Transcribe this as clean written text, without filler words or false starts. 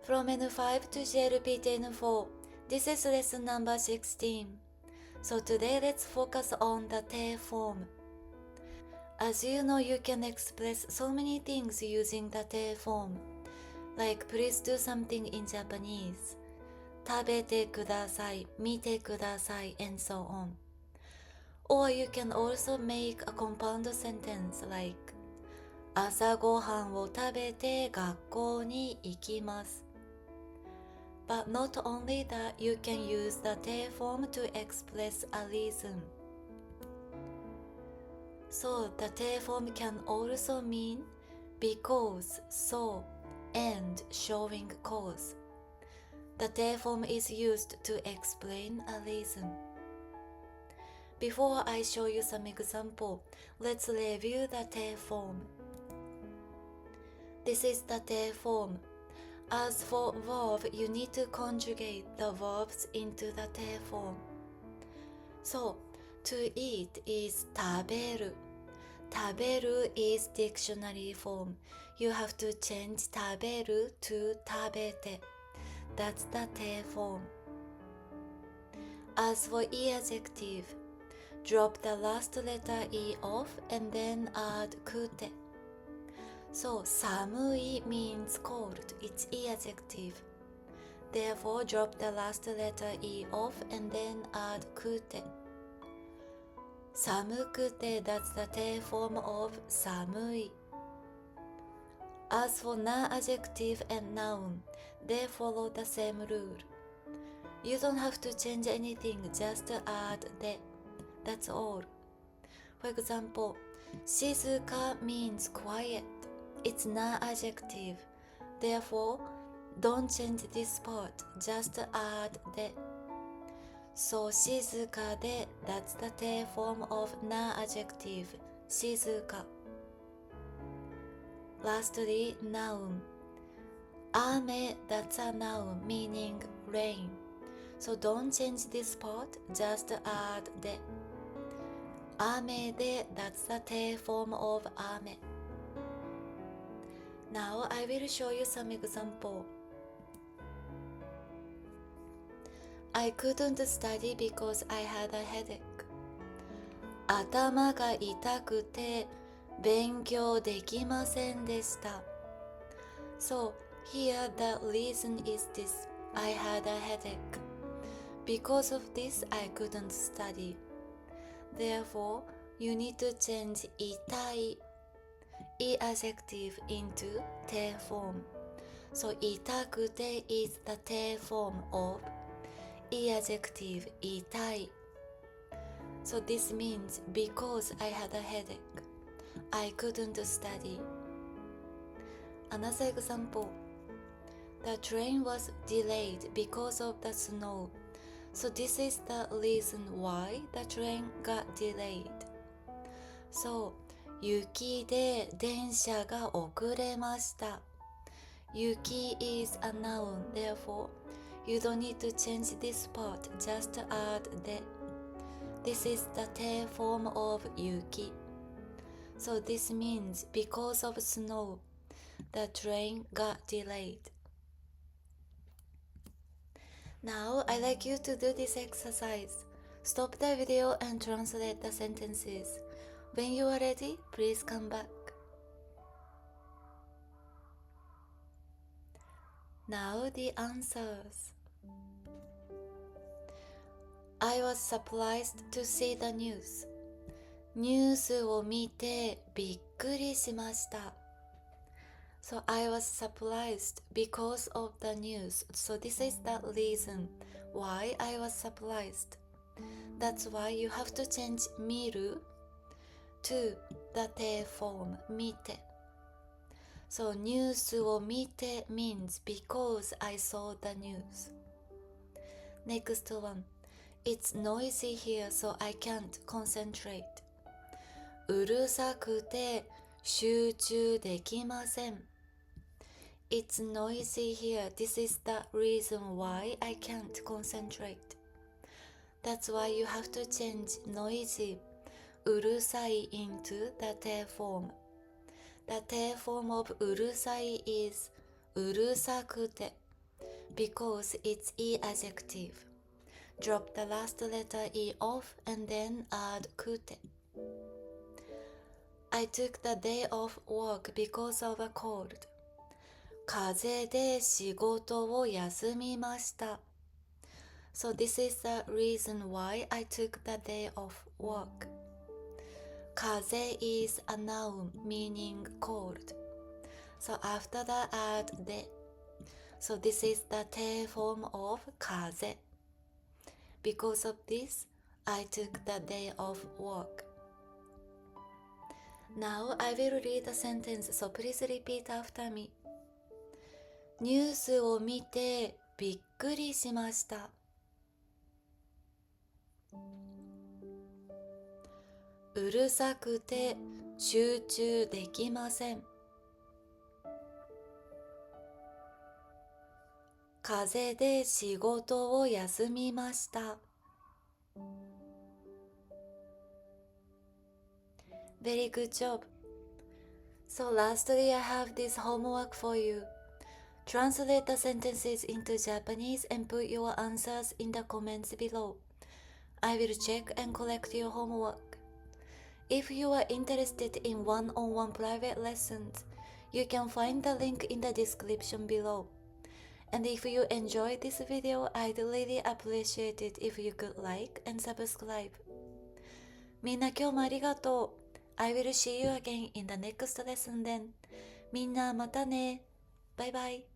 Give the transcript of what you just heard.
From N5 to JLPT N4, this is lesson number 16. So today let's focus on the te form. As you know, you can express so many things using the te form, like please do something in Japanese, 食べてください, 見てください, and so on. Or you can also make a compound sentence like 朝ごはんを食べて学校に行きます. But not only that, you can use the te form to express a reason. So the te form can also mean because, so, and showing cause. The te form is used to explain a reason. Before I show you some example, let's review the te form. This is the te form. As for verb, you need to conjugate the verbs into the te form. So, to eat is 食べる. 食べる is dictionary form. You have to change 食べる to 食べて. That's the te form. As for e adjective, drop the last letter e off and then add くて. So, 寒い means cold. It's e adjective. Therefore, drop the last letter e off and then add くて. 寒くて that's the te form of 寒い. As for noun adjective and noun, they follow the same rule. You don't have to change anything, just add で. That's all. For example, 静か means quiet. It's noun adjective. Therefore, don't change this part, just add で. So, 静かで that's the te form of noun adjective. 静か. Lastly, noun. 雨 that's a noun meaning rain. So don't change this part, just add で. 雨で that's the te form of 雨. Now I will show you some example. I couldn't study because I had a headache. 頭が痛くて勉強できませんでした. So here the reason is this. I had a headache. Because of this, I couldn't study. Therefore, you need to change 痛い e adjective into te form. So 痛くて is the te form of e adjective 痛い. So this means because I had a headache, I couldn't study. Another example. The train was delayed because of the snow. So this is the reason why the train got delayed. So 雪で電車が遅れました. 雪 is a noun, therefore you don't need to change this part, just add で. This is the te form of 雪. So this means because of snow, the train got delayed. Now I'd like you to do this exercise. Stop the video and translate the sentences. When you are ready, please come back. Now the answers. I was surprised to see the news. ニュースを見てびっくりしました. So I was surprised because of the news. So this is the reason why I was surprised. That's why you have to change 見る to the te form 見て. So ニュースを見て means because I saw the news. Next one. It's noisy here, so I can't concentrate. うるさくて集中できません. It's noisy here. This is the reason why I can't concentrate. That's why you have to change noisy, うるさい into the te form. The te form of うるさい is うるさくて. because it's E adjective. Drop the last letter E off and then add kute. I took the day off work because of a cold. 風邪で仕事を休みました。So this is the reason why I took the day off work. 風邪 is a noun meaning cold. So after the add de. So this is the te form of 風邪. Because of this, I took the day off work. Now I will read the sentence, so please repeat after me. ニュースを見てびっくりしました。うるさくて集中できません。風邪で仕事を休みました。Very good job. So lastly, I have this homework for you. Translate the sentences into Japanese and put your answers in the comments below. I will check and collect your homework. If you are interested in one-on-one private lessons, you can find the link in the description below. And if you enjoyed this video, I'd really appreciate it if you could like and subscribe. みんな今日もありがとう。I will see you again in the next lesson then. みんなまたね。バイバイ。